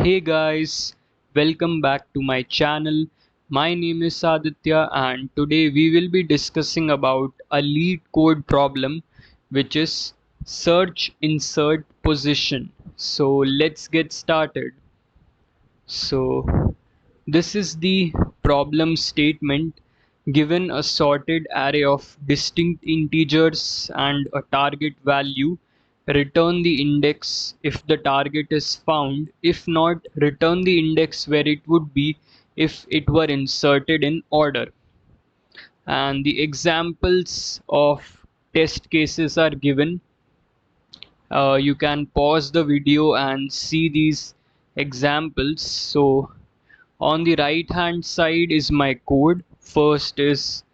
Hey guys, welcome back to my channel. My name is Aditya and today we will be discussing about a LeetCode problem which is search insert position. So let's get started. So this is the problem statement. Given a sorted array of distinct integers and a target value, return the index if the target is found. If not, return the index where it would be if it were inserted in order. And the examples of test cases are given. You can pause the video and see these examples. So on the right hand side is my code. First is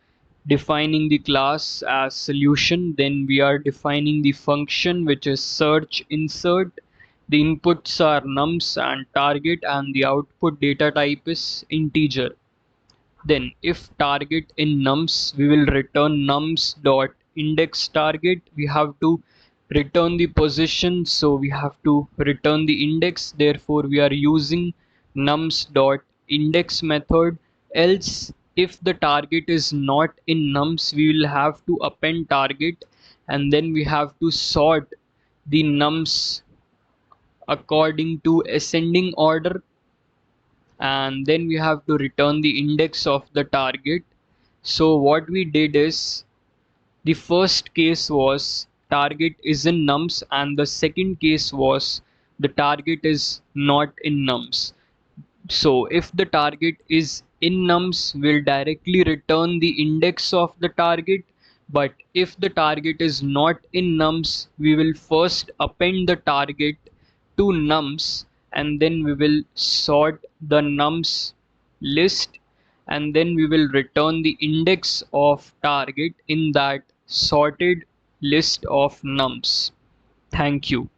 defining the class as solution, then we are defining the function which is search insert. The inputs are nums and target and the output data type is integer. Then if target in nums, we will return nums dot index target. We have to return the position, so we have to return the index. Therefore, we are using nums dot index method. Else, if the target is not in nums, we will have to append target, and then we have to sort the nums according to ascending order, and then we have to return the index of the target. So what we did is, the first case was target is in nums and the second case was the target is not in nums. So if the target is in nums, we'll directly return the index of the target. But if the target is not in nums, we will first append the target to nums and then we will sort the nums list and then we will return the index of target in that sorted list of nums. Thank you.